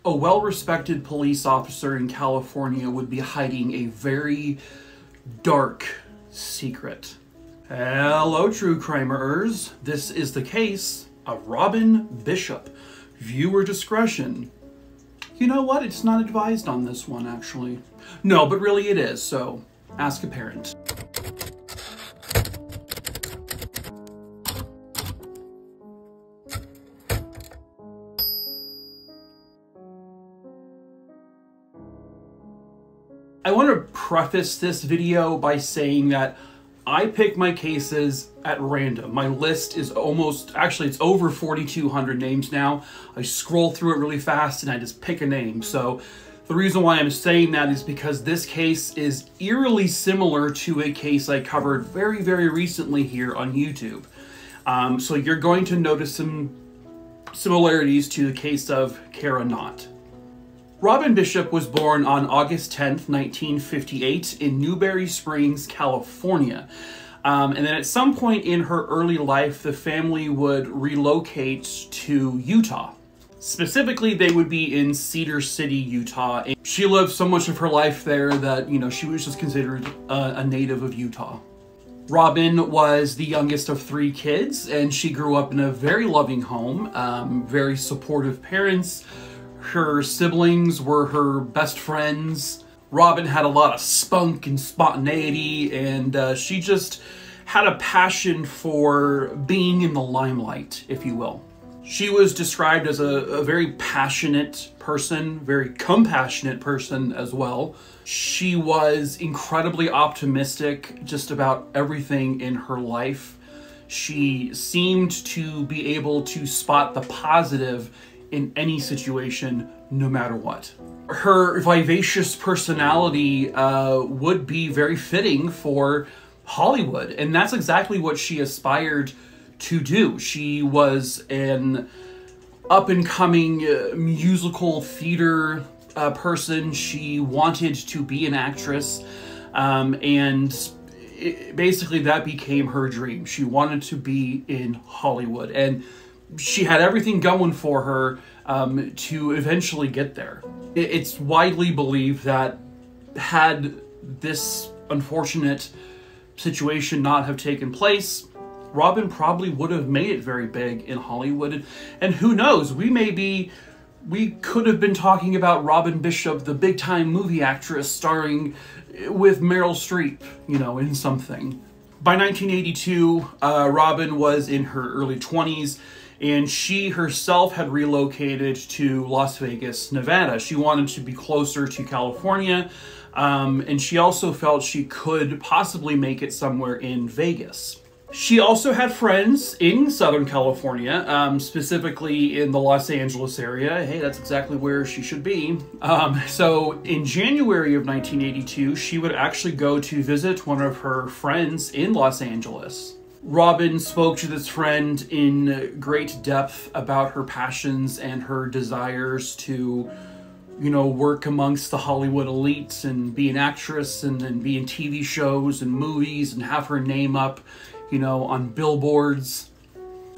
A well-respected police officer in California would be hiding a very dark secret. Hello, true crimerers. This is the case of Robin Bishop. Viewer discretion. You know what? It's not advised on this one, actually. No, but really it is, so ask a parent. I want to preface this video by saying that I pick my cases at random. My list is it's over 4,200 names now. I scroll through it really fast and I just pick a name. So the reason why I'm saying that is because this case is eerily similar to a case I covered very, very recently here on YouTube. So you're going to notice some similarities to the case of Kara Knott. Robin Bishop was born on August 10th, 1958 in Newberry Springs, California. And then at some point in her early life, the family would relocate to Utah. Specifically, they would be in Cedar City, Utah. And she lived so much of her life there that, you know, she was just considered a native of Utah. Robin was the youngest of 3 kids, and she grew up in a very loving home, very supportive parents. Her siblings were her best friends. Robin had a lot of spunk and spontaneity, and she just had a passion for being in the limelight, if you will. She was described as a very passionate person, very compassionate person as well. She was incredibly optimistic just about everything in her life. She seemed to be able to spot the positive in any situation, no matter what. Her vivacious personality would be very fitting for Hollywood, and that's exactly what she aspired to do. She was an up-and-coming musical theater person. She wanted to be an actress, basically that became her dream. She wanted to be in Hollywood, and she had everything going for her to eventually get there. It's widely believed that had this unfortunate situation not have taken place, Robin probably would have made it very big in Hollywood. And who knows, we could have been talking about Robin Bishop, the big-time movie actress starring with Meryl Streep, you know, in something. By 1982, Robin was in her early 20s, and she herself had relocated to Las Vegas, Nevada. She wanted to be closer to California, and she also felt she could possibly make it somewhere in Vegas. She also had friends in Southern California, specifically in the Los Angeles area. Hey, that's exactly where she should be. So in January of 1982, she would actually go to visit one of her friends in Los Angeles. Robin spoke to this friend in great depth about her passions and her desires to, you know, work amongst the Hollywood elites and be an actress and be in TV shows and movies and have her name up, you know, on billboards.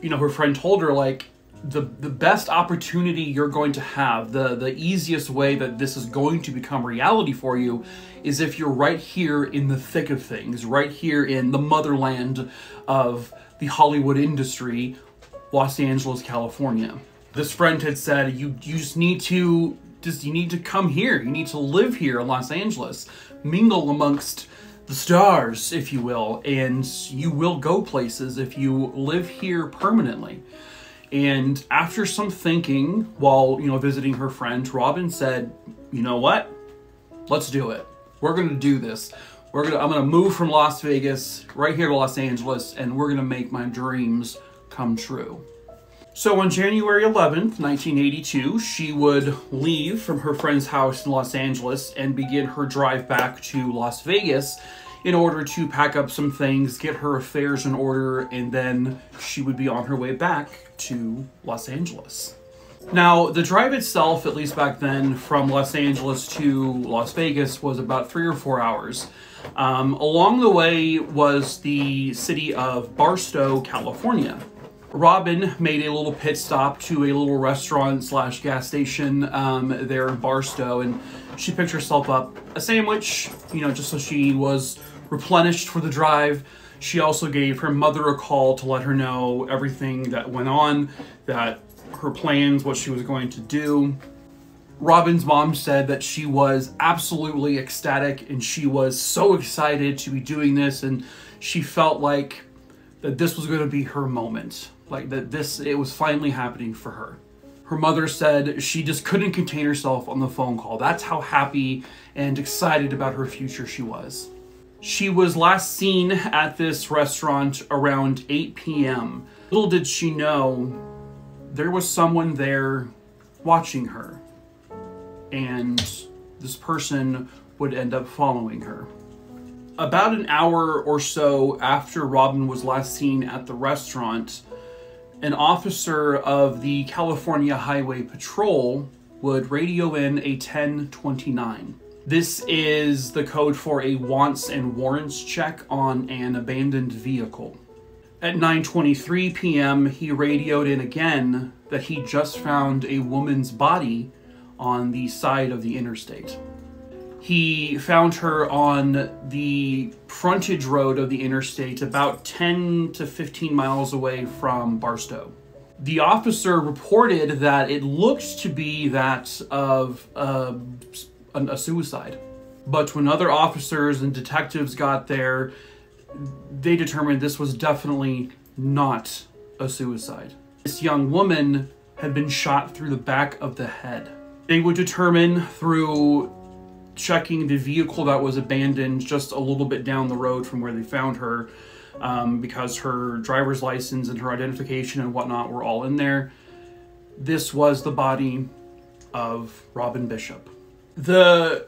You know, her friend told her, like, the best opportunity you're going to have, the easiest way that this is going to become reality for you is if you're right here in the thick of things, right here in the motherland of the Hollywood industry, Los Angeles, California. This friend had said, you need to come here. You need to live here in Los Angeles, mingle amongst the stars, if you will, and you will go places if you live here permanently. And after some thinking, while, you know, visiting her friend, Robin said, you know what? Let's do it. We're going to do this. I'm going to move from Las Vegas right here to Los Angeles, and we're going to make my dreams come true. So on January 11th, 1982, she would leave from her friend's house in Los Angeles and begin her drive back to Las Vegas in order to pack up some things, get her affairs in order, and then she would be on her way back to Los Angeles. Now, the drive itself, at least back then, from Los Angeles to Las Vegas was about 3 or 4 hours. Along the way was the city of Barstow, California. Robin made a little pit stop to a little restaurant slash gas station there in Barstow, and she picked herself up a sandwich, you know, just so she was replenished for the drive. She also gave her mother a call to let her know everything that went on, that her plans, what she was going to do. Robin's mom said that she was absolutely ecstatic and she was so excited to be doing this, and she felt like that this was going to be her moment, like that it was finally happening for her. Her mother said she just couldn't contain herself on the phone call. That's how happy and excited about her future she was. She was last seen at this restaurant around 8 p.m. Little did she know there was someone there watching her, and this person would end up following her. About an hour or so after Robin was last seen at the restaurant, an officer of the California Highway Patrol would radio in a 1029. This is the code for a wants and warrants check on an abandoned vehicle. At 9:23 p.m., he radioed in again that he just found a woman's body on the side of the interstate. He found her on the frontage road of the interstate about 10 to 15 miles away from Barstow. The officer reported that it looked to be that of a suicide. But when other officers and detectives got there, they determined this was definitely not a suicide. This young woman had been shot through the back of the head. They would determine through checking the vehicle that was abandoned just a little bit down the road from where they found her, because her driver's license and her identification and whatnot were all in there. This was the body of Robin Bishop. The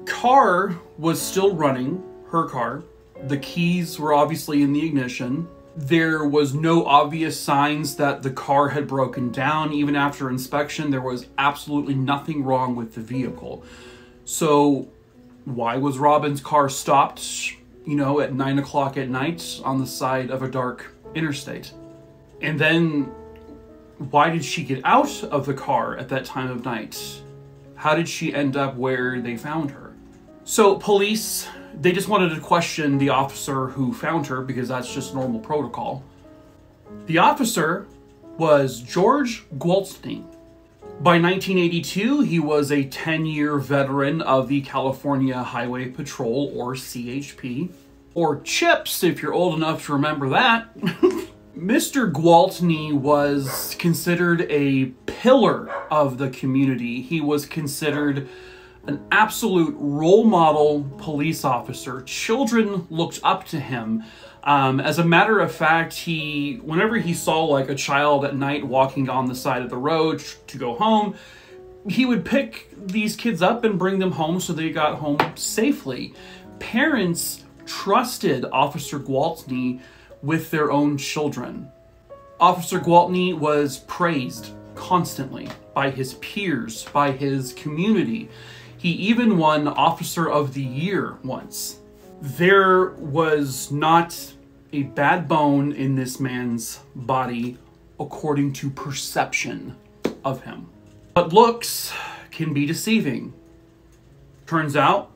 car was still running, her car. The keys were obviously in the ignition. There was no obvious signs that the car had broken down. Even after inspection, there was absolutely nothing wrong with the vehicle. So why was Robin's car stopped, you know, at 9 o'clock at night on the side of a dark interstate? And then why did she get out of the car at that time of night? How did she end up where they found her? So police, they just wanted to question the officer who found her because that's just normal protocol. The officer was George Gwaltney. By 1982, he was a 10-year veteran of the California Highway Patrol, or CHP, or CHIPS if you're old enough to remember that. Mr. Gwaltney was considered a pillar of the community. He was considered an absolute role model police officer. Children looked up to him. As a matter of fact, whenever he saw like a child at night walking on the side of the road to go home, he would pick these kids up and bring them home so they got home safely. Parents trusted Officer Gwaltney with their own children. Officer Gwaltney was praised constantly by his peers, by his community. He even won Officer of the Year once. There was not a bad bone in this man's body according to perception of him. But looks can be deceiving. Turns out,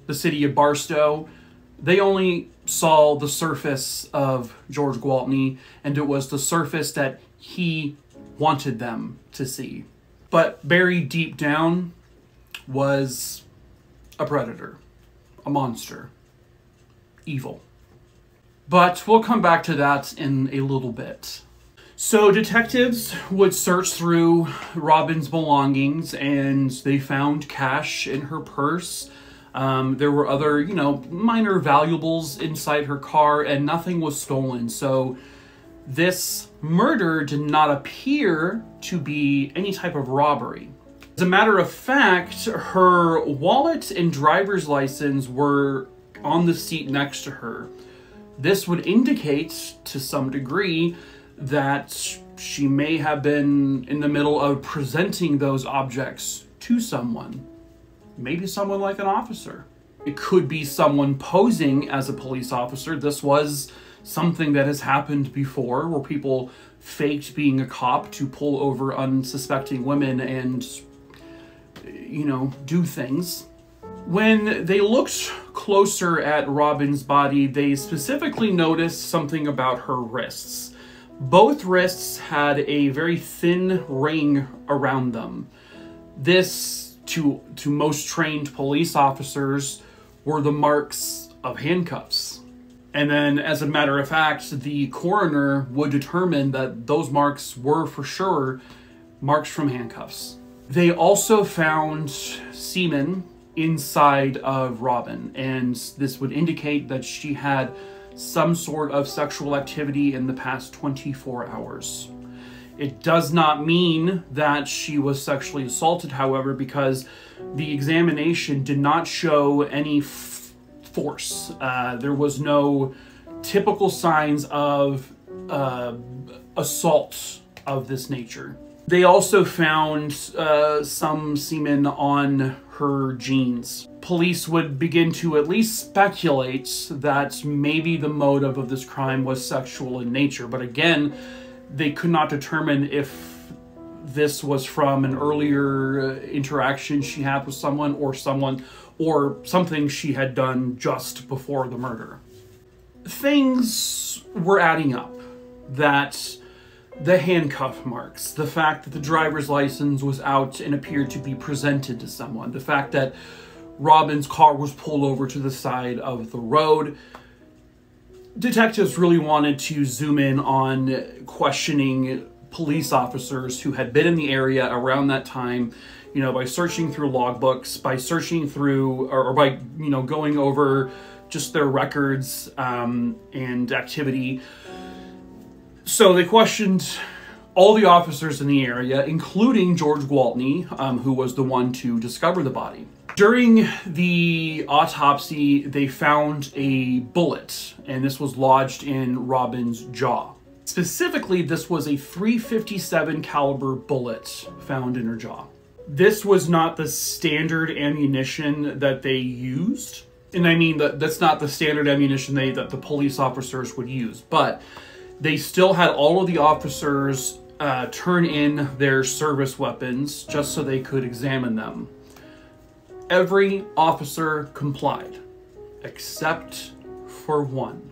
the city of Barstow, they only saw the surface of George Gwaltney, and it was the surface that he wanted them to see. But buried deep down was a predator, a monster, evil. But we'll come back to that in a little bit. So detectives would search through Robin's belongings and they found cash in her purse. There were other, minor valuables inside her car and nothing was stolen. So this murder did not appear to be any type of robbery. As a matter of fact, her wallet and driver's license were on the seat next to her. This would indicate to some degree that she may have been in the middle of presenting those objects to someone. Maybe someone like an officer. It could be someone posing as a police officer. This was something that has happened before, where people faked being a cop to pull over unsuspecting women and, you know, do things. When they looked closer at Robin's body, they specifically noticed something about her wrists. Both wrists had a very thin ring around them. This, to most trained police officers, were the marks of handcuffs. And then, as a matter of fact, the coroner would determine that those marks were for sure marks from handcuffs. They also found semen inside of Robin, and this would indicate that she had some sort of sexual activity in the past 24 hours. It does not mean that she was sexually assaulted, however, because the examination did not show any force. There was no typical signs of assault of this nature. They also found some semen on her jeans. Police would begin to at least speculate that maybe the motive of this crime was sexual in nature, but again, they could not determine if this was from an earlier interaction she had with someone or something she had done just before the murder. Things were adding up. That the handcuff marks, the fact that the driver's license was out and appeared to be presented to someone, the fact that Robin's car was pulled over to the side of the road. Detectives really wanted to zoom in on questioning police officers who had been in the area around that time, you know, by searching through logbooks, by searching through, or by, you know, going over just their records and activity. So they questioned all the officers in the area, including George Gwaltney, who was the one to discover the body. During the autopsy, they found a bullet, and this was lodged in Robin's jaw. Specifically, this was a .357 caliber bullet found in her jaw. This was not the standard ammunition that they used. And I mean, that's not the standard ammunition that the police officers would use, but they still had all of the officers turn in their service weapons just so they could examine them. Every officer complied, except for one.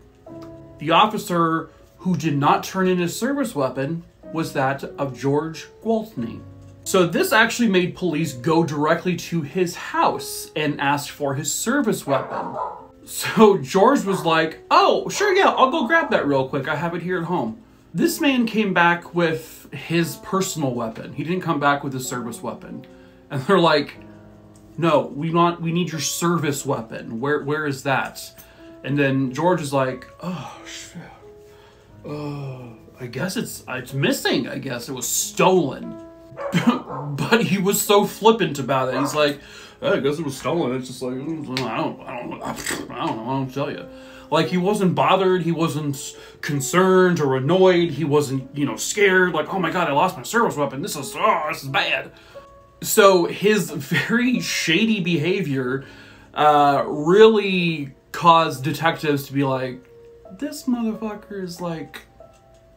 The officer who did not turn in his service weapon was that of George Gwaltney. So this actually made police go directly to his house and ask for his service weapon. So George was like, oh, sure, yeah, I'll go grab that real quick. I have it here at home. This man came back with his personal weapon. He didn't come back with his service weapon. And they're like, no, we need your service weapon. Where is that? And then George is like, oh, shit. I guess it's missing. I guess it was stolen. But he was so flippant about it. He's like, I guess it was stolen. It's just like, I don't tell you. Like, he wasn't bothered. He wasn't concerned or annoyed. He wasn't, you know, scared. Like, oh my God, I lost my service weapon. This is bad. So his very shady behavior really caused detectives to be like, this motherfucker is like,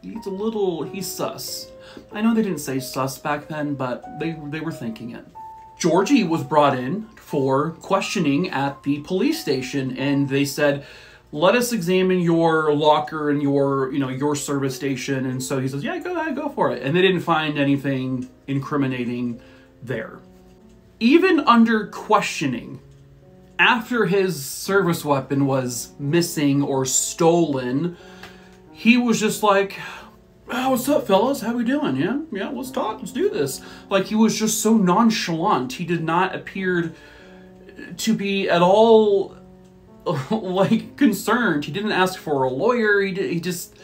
he's sus. I know they didn't say sus back then, but they were thinking it. Georgie was brought in for questioning at the police station, and they said, let us examine your locker and your service station. And so he says, yeah, go ahead, go for it. And they didn't find anything incriminating there. Even under questioning, after his service weapon was missing or stolen, he was just like, oh, what's up, fellas? How we doing? Yeah, let's talk. Let's do this. Like, he was just so nonchalant. He did not appear to be at all, like, concerned. He didn't ask for a lawyer. He just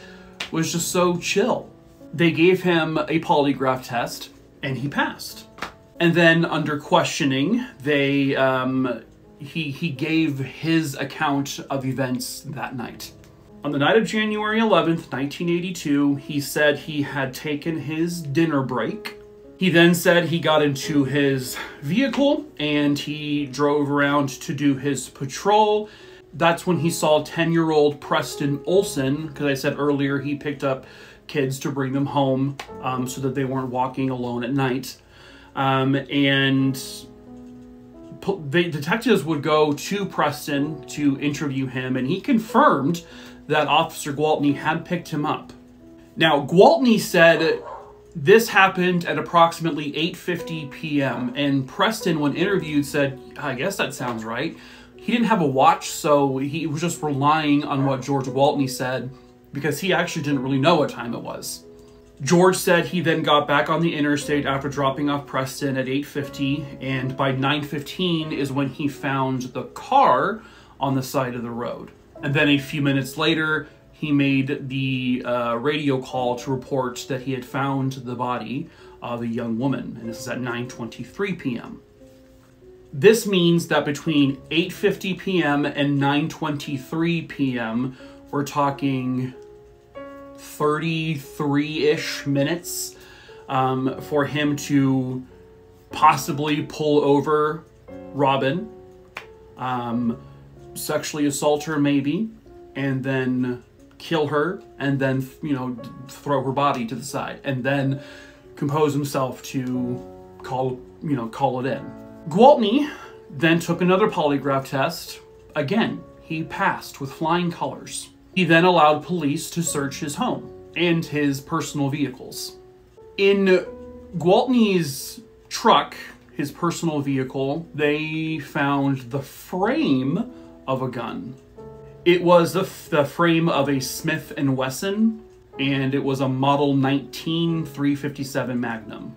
was just so chill. They gave him a polygraph test, and he passed. And then under questioning, he gave his account of events that night. On the night of January 11th, 1982, he said he had taken his dinner break. He then said he got into his vehicle and he drove around to do his patrol. That's when he saw 10-year-old Preston Olson, because I said earlier he picked up kids to bring them home so that they weren't walking alone at night. And the detectives would go to Preston to interview him, and he confirmed that Officer Gwaltney had picked him up. Now, Gwaltney said this happened at approximately 8:50 p.m., and Preston, when interviewed, said, I guess that sounds right. He didn't have a watch, so he was just relying on what George Gwaltney said, because he actually didn't really know what time it was. George said he then got back on the interstate after dropping off Preston at 8:50, and by 9:15 is when he found the car on the side of the road. And then a few minutes later, he made the radio call to report that he had found the body of a young woman, and this is at 9:23 p.m. This means that between 8:50 p.m. and 9:23 p.m., we're talking 33-ish minutes for him to possibly pull over Robin, sexually assault her maybe, and then kill her, and then, you know, throw her body to the side, and then compose himself to call it in. Gwaltney then took another polygraph test. Again, he passed with flying colors. He then allowed police to search his home and his personal vehicles. In Gwaltney's truck, his personal vehicle, they found the frame of a gun. It was the frame of a Smith & Wesson, and it was a Model 19 .357 Magnum.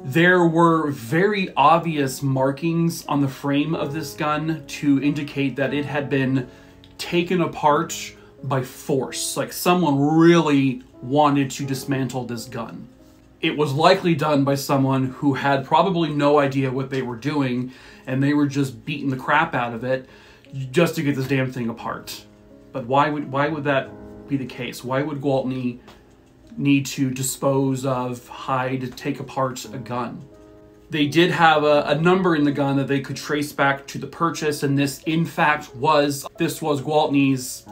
There were very obvious markings on the frame of this gun to indicate that it had been taken apart by force. Like someone really wanted to dismantle this gun. It was likely done by someone who had probably no idea what they were doing, and they were just beating the crap out of it just to get this damn thing apart. But why would that be the case? Why would Gwaltney need to dispose of, hide, take apart a gun? They did have a number in the gun that they could trace back to the purchase, and this in fact was Gwaltney's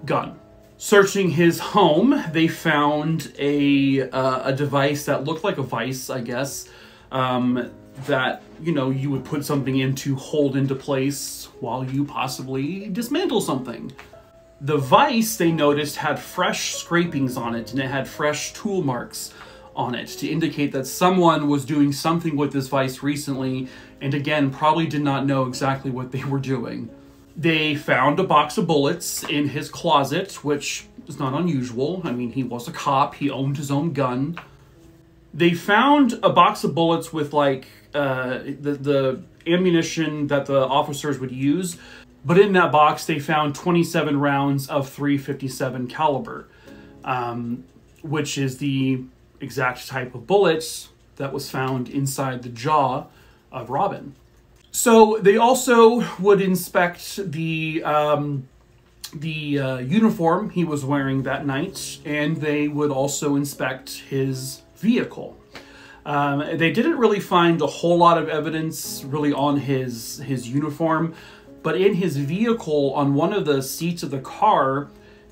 gun. Searching his home, they found a device that looked like a vice, I guess, that, you know, you would put something in to hold into place while you possibly dismantle something. The vice, they noticed, had fresh scrapings on it, and it had fresh tool marks on it to indicate that someone was doing something with this vice recently, and again, probably did not know exactly what they were doing. They found a box of bullets in his closet, which is not unusual. I mean, he was a cop, he owned his own gun. They found a box of bullets with like the ammunition that the officers would use, but in that box they found 27 rounds of .357 caliber, which is the exact type of bullets that was found inside the jaw of Robin. So they also would inspect the uniform he was wearing that night, and they would also inspect his vehicle. They didn't really find a whole lot of evidence really on his uniform, but in his vehicle, on one of the seats of the car,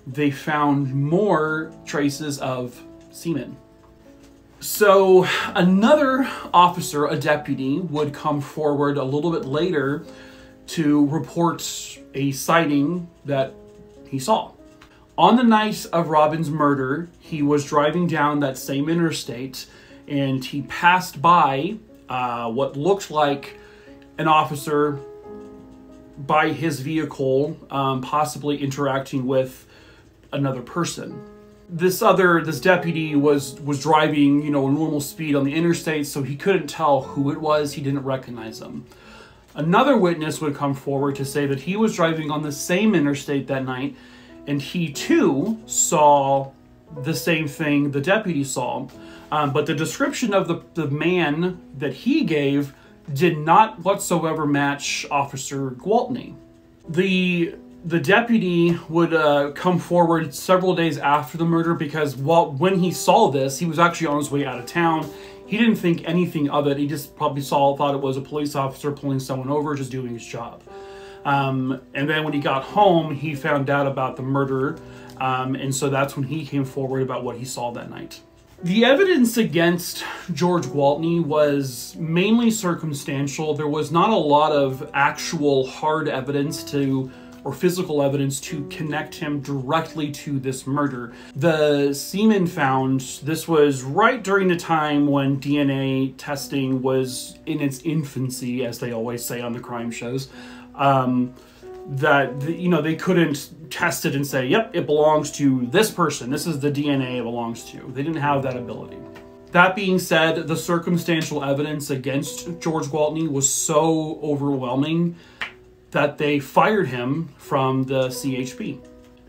they found more traces of semen. So another officer, a deputy, would come forward a little bit later to report a sighting that he saw. On the night of Robin's murder, he was driving down that same interstate, and he passed by what looked like an officer by his vehicle, possibly interacting with another person. This deputy was driving, you know, a normal speed on the interstate, so he couldn't tell who it was. He didn't recognize him. Another witness would come forward to say that he was driving on the same interstate that night, and he too saw the same thing the deputy saw. But the description of the man that he gave did not whatsoever match Officer Gwaltney. The deputy would come forward several days after the murder because when he saw this, he was actually on his way out of town. He didn't think anything of it. He just probably thought it was a police officer pulling someone over, just doing his job. And then when he got home, he found out about the murder. And so that's when he came forward about what he saw that night. The evidence against George Gwaltney was mainly circumstantial. There was not a lot of actual hard evidence or physical evidence to connect him directly to this murder. The semen found, this was right during the time when DNA testing was in its infancy, as they always say on the crime shows. That, you know, they couldn't test it and say, yep, it belongs to this person. This is the DNA it belongs to. They didn't have that ability. That being said, the circumstantial evidence against George Gwaltney was so overwhelming that they fired him from the CHP.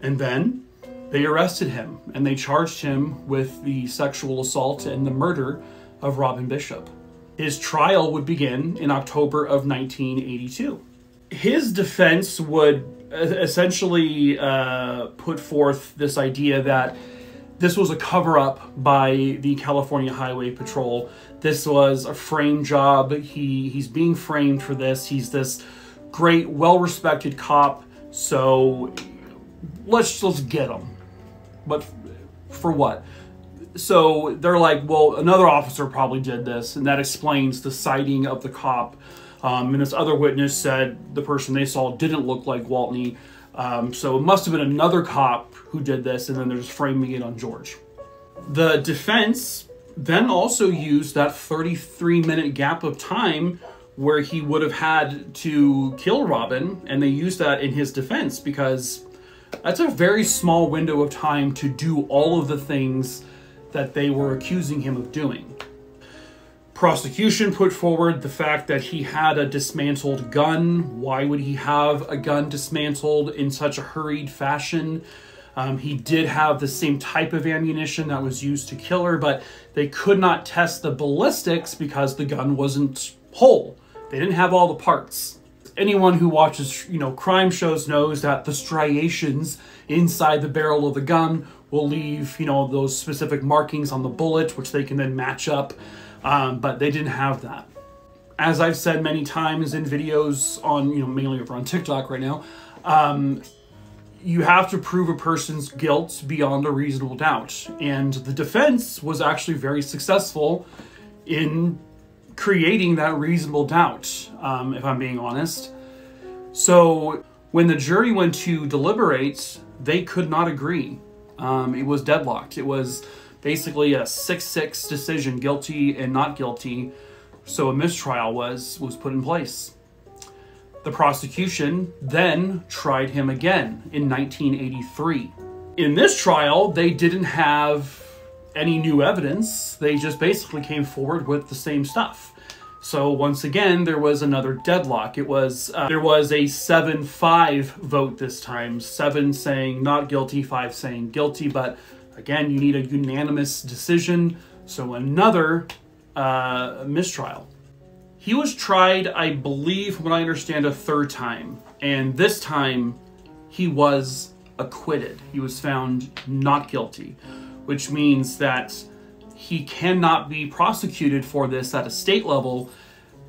And then they arrested him and they charged him with the sexual assault and the murder of Robin Bishop. His trial would begin in October of 1982. His defense would essentially put forth this idea that this was a cover-up by the California Highway Patrol. This was a frame job. He's being framed for this. He's this great, well-respected cop, so let's get him. But for what? So they're like, well, another officer probably did this, and that explains the sighting of the cop. And this other witness said the person they saw didn't look like Gwaltney. So it must have been another cop who did this, and then they're just framing it on George. The defense then also used that 33-minute gap of time where he would have had to kill Robin, and they used that in his defense because that's a very small window of time to do all of the things that they were accusing him of doing. Prosecution put forward the fact that he had a dismantled gun. Why would he have a gun dismantled in such a hurried fashion? He did have the same type of ammunition that was used to kill her, but they could not test the ballistics because the gun wasn't whole. They didn't have all the parts. Anyone who watches, you know, crime shows knows that the striations inside the barrel of the gun will leave, you know, those specific markings on the bullet, which they can then match up. But they didn't have that. As I've said many times in videos on, you know, mainly over on TikTok right now, you have to prove a person's guilt beyond a reasonable doubt. And the defense was actually very successful in creating that reasonable doubt, if I'm being honest. So when the jury went to deliberate, they could not agree. It was deadlocked. It was basically a 6-6 decision, guilty and not guilty. So a mistrial was put in place. The prosecution then tried him again in 1983. In this trial, they didn't have any new evidence. They just basically came forward with the same stuff. So once again, there was another deadlock. It was there was a 7-5 vote this time. 7 saying not guilty, 5 saying guilty. But again, you need a unanimous decision. So another mistrial. He was tried, I believe, from what I understand, a 3rd time. And this time, he was acquitted. He was found not guilty, which means that he cannot be prosecuted for this at a state level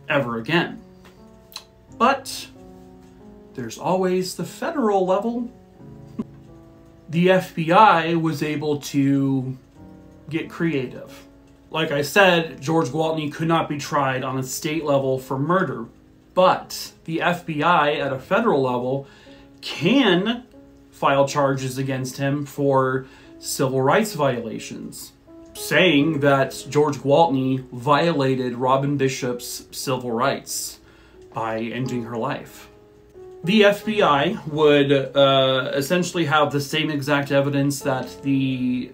ever again. But there's always the federal level. The FBI was able to get creative. Like I said, George Gwaltney could not be tried on a state level for murder, but the FBI at a federal level can file charges against him for civil rights violations, saying that George Gwaltney violated Robin Bishop's civil rights by ending her life. The FBI would essentially have the same exact evidence that they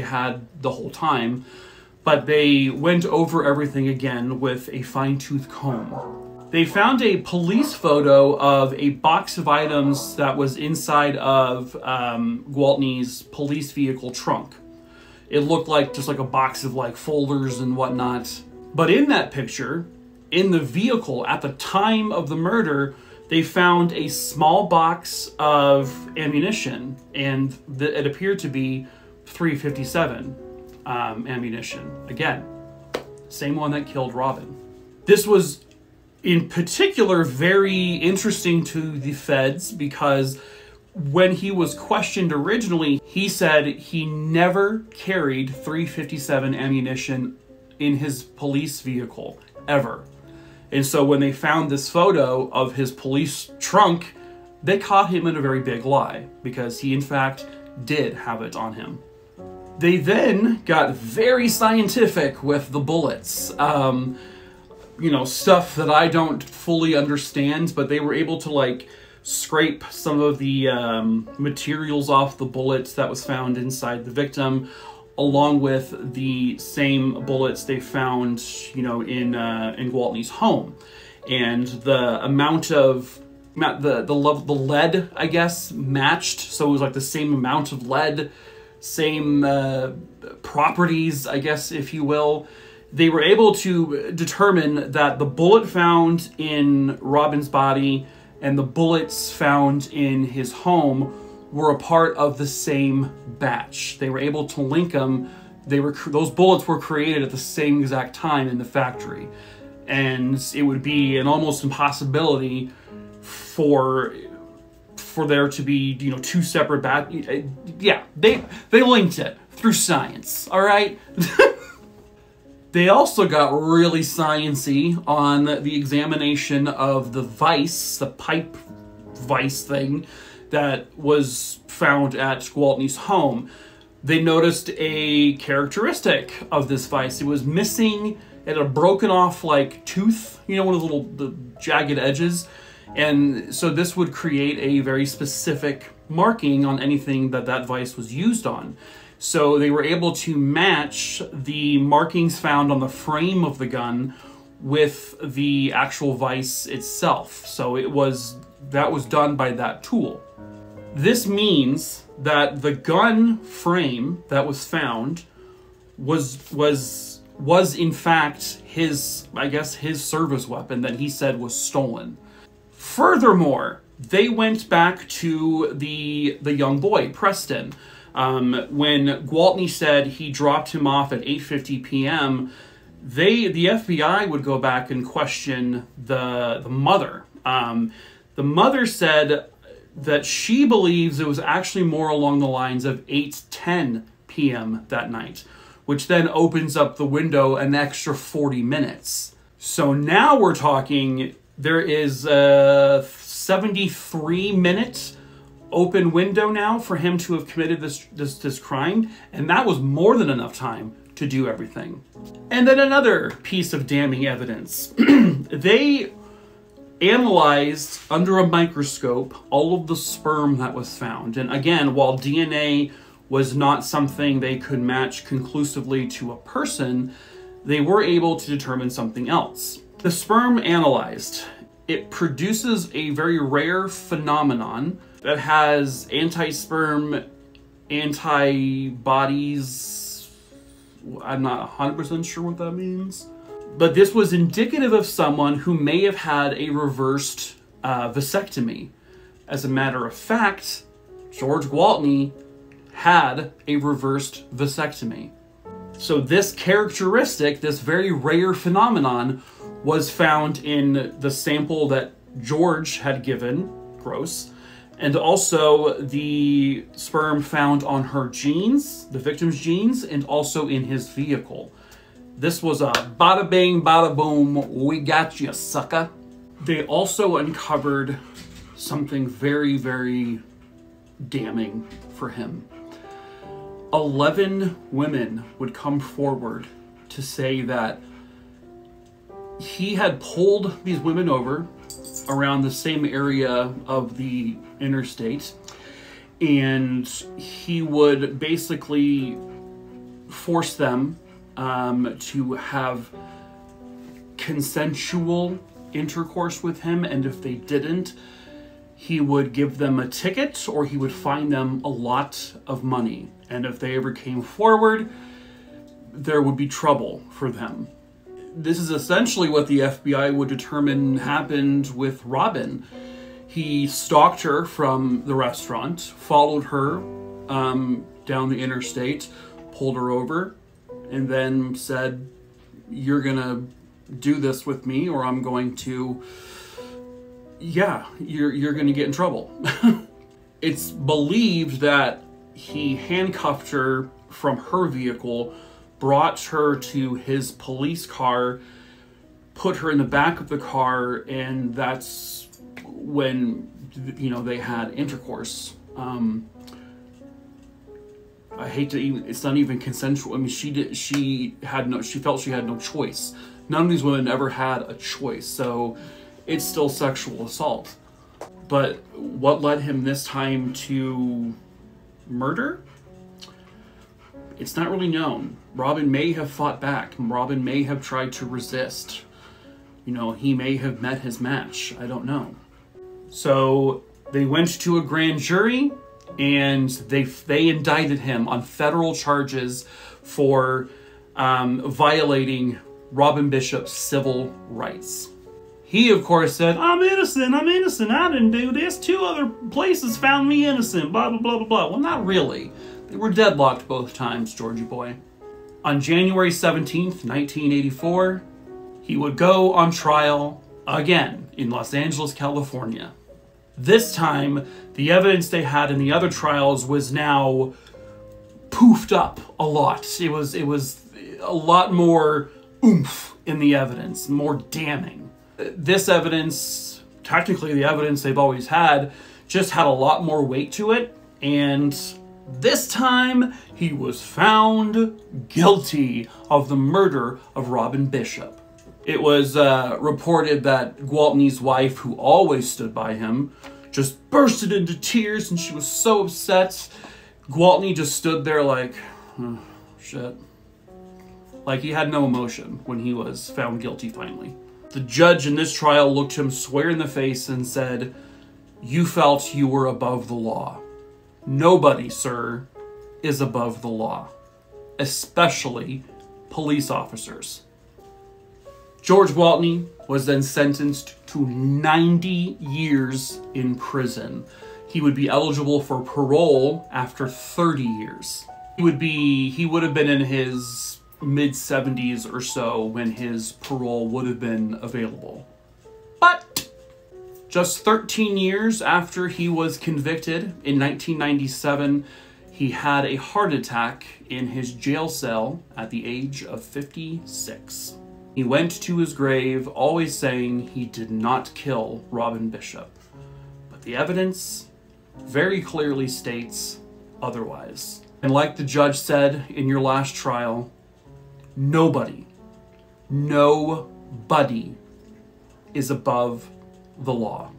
had the whole time, but they went over everything again with a fine-tooth comb. They found a police photo of a box of items that was inside of Gwaltney's police vehicle trunk. It looked like just like a box of like folders and whatnot. But in that picture, in the vehicle at the time of the murder, they found a small box of ammunition, and it appeared to be .357 ammunition. Again, same one that killed Robin. This was in particular very interesting to the feds because when he was questioned originally, he said he never carried .357 ammunition in his police vehicle, ever. And so when they found this photo of his police trunk, they caught him in a very big lie, because he in fact did have it on him. They then got very scientific with the bullets. You know, stuff that I don't fully understand, but they were able to like scrape some of the materials off the bullets that was found inside the victim, along with the same bullets they found, you know, in Gwaltney's home. And the amount of the lead, I guess, matched, so it was like the same amount of lead, same properties, I guess, if you will. They were able to determine that the bullet found in Robin's body and the bullets found in his home were a part of the same batch. They were able to link them. Those bullets were created at the same exact time in the factory. And it would be an almost impossibility for there to be, you know, two separate yeah, they linked it through science, all right? They also got really science-y on the examination of the vise, the pipe vise thing that was found at Gwaltney's home. They noticed a characteristic of this vise. It was missing, it had a broken off like tooth, you know, one of the jagged edges. And so this would create a very specific marking on anything that that vise was used on. So they were able to match the markings found on the frame of the gun with the actual vise itself. So that was done by that tool. This means that the gun frame that was found was in fact his, I guess, his service weapon that he said was stolen. Furthermore, they went back to the young boy, Preston. When Gwaltney said he dropped him off at 8:50 p.m., the FBI would go back and question the mother. The mother said that she believes it was actually more along the lines of 8:10 p.m. that night, which then opens up the window an extra 40 minutes. So now we're talking, there is a 73-minute open window now for him to have committed this crime, and that was more than enough time to do everything. And then another piece of damning evidence. They analyzed under a microscope all of the sperm that was found. And again, while DNA was not something they could match conclusively to a person, they were able to determine something else. The sperm analyzed, it produces a very rare phenomenon that has anti-sperm antibodies. I'm not 100% sure what that means. But this was indicative of someone who may have had a reversed vasectomy. As a matter of fact, George Gwaltney had a reversed vasectomy. So this characteristic, this very rare phenomenon, was found in the sample that George had given, gross, and also the sperm found on her jeans, the victim's jeans, and also in his vehicle. This was a bada bing, bada boom, we got you, sucker. They also uncovered something very, very damning for him. 11 women would come forward to say that he had pulled these women over around the same area of the interstate, and he would basically force them to have consensual intercourse with him, and if they didn't, he would give them a ticket or he would fine them a lot of money. And if they ever came forward, there would be trouble for them. This is essentially what the FBI would determine happened with Robin. He stalked her from the restaurant, followed her down the interstate, pulled her over, and then said, "You're gonna do this with me or I'm going to, yeah, you're going to get in trouble. It's believed that he handcuffed her from her vehicle, brought her to his police car, put her in the back of the car, and that's when, you know, they had intercourse. I hate to even, it's not even consensual. I mean, she felt she had no choice. None of these women ever had a choice, so it's still sexual assault. But what led him this time to murder? It's not really known. Robin may have fought back. Robin may have tried to resist. You know, he may have met his match. I don't know. So they went to a grand jury and they indicted him on federal charges for violating Robin Bishop's civil rights. He, of course, said, I'm innocent, I didn't do this. 2 other places found me innocent, blah, blah, blah, blah, blah. Well, not really. They were deadlocked both times, Georgie boy. On January 17th, 1984, he would go on trial again in Los Angeles, California. This time, the evidence they had in the other trials was now poofed up a lot. It was a lot more oomph in the evidence, more damning. This evidence, technically the evidence they've always had, just had a lot more weight to it, and this time he was found guilty of the murder of Robin Bishop. It was reported that Gwaltney's wife, who always stood by him, just bursted into tears, and she was so upset. Gwaltney just stood there like, oh, shit. Like he had no emotion when he was found guilty finally. The judge in this trial looked him square in the face and said, you felt you were above the law. Nobody, sir, is above the law, especially police officers. George Gwaltney was then sentenced to 90 years in prison. He would be eligible for parole after 30 years. He would have been in his mid-70s or so when his parole would have been available. But just 13 years after he was convicted, in 1997, he had a heart attack in his jail cell at the age of 56. He went to his grave always saying he did not kill Robin Bishop. But the evidence very clearly states otherwise. And like the judge said in your last trial, nobody is above the law.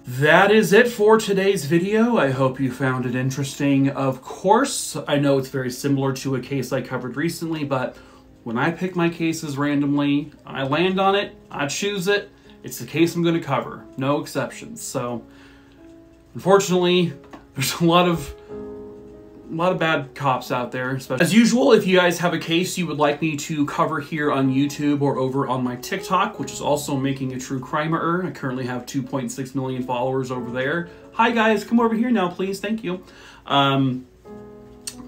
That is it for today's video. I hope you found it interesting. Of course, I know it's very similar to a case I covered recently, but when I pick my cases randomly, I land on it, I choose it, it's the case I'm going to cover. No exceptions. So, unfortunately, there's a lot of bad cops out there. As usual, if you guys have a case you would like me to cover here on YouTube or over on my TikTok, which is also Making a True Crimerer. I currently have 2.6 million followers over there. Hi guys, come over here now, please. Thank you.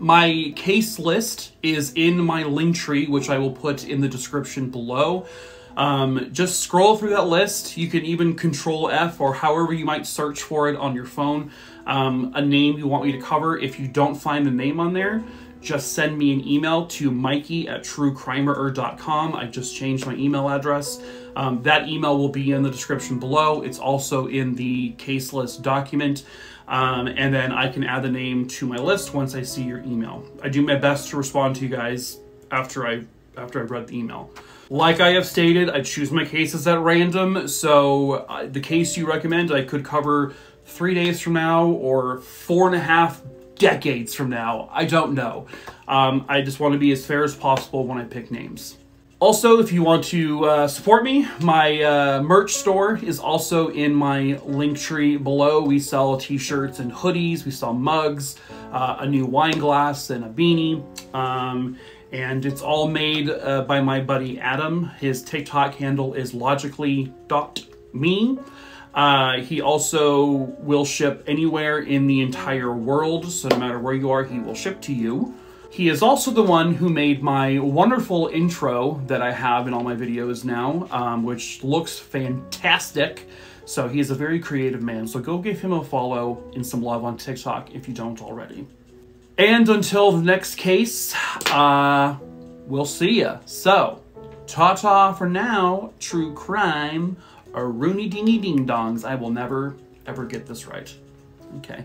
My case list is in my link tree, which I will put in the description below. Just scroll through that list. You can even Control F or however you might search for it on your phone. A name you want me to cover. If you don't find the name on there, just send me an email to mikey@truecrimerer.com. I just changed my email address. That email will be in the description below. It's also in the case list document. And then I can add the name to my list once I see your email. I do my best to respond to you guys after I've read the email. Like I have stated, I choose my cases at random, so the case you recommend I could cover 3 days from now or 4.5 decades from now. I don't know. I just want to be as fair as possible when I pick names. Also, if you want to support me, my merch store is also in my link tree below. We sell t-shirts and hoodies, we sell mugs, a new wine glass and a beanie, and it's all made by my buddy Adam. His TikTok handle is logically.me. He also will ship anywhere in the entire world, so no matter where you are, he will ship to you. He is also the one who made my wonderful intro that I have in all my videos now, which looks fantastic. So he is a very creative man. So go give him a follow and some love on TikTok if you don't already. And until the next case, we'll see ya. So, ta-ta for now, true crime, a rooney dingy ding dongs. I will never, ever get this right. Okay.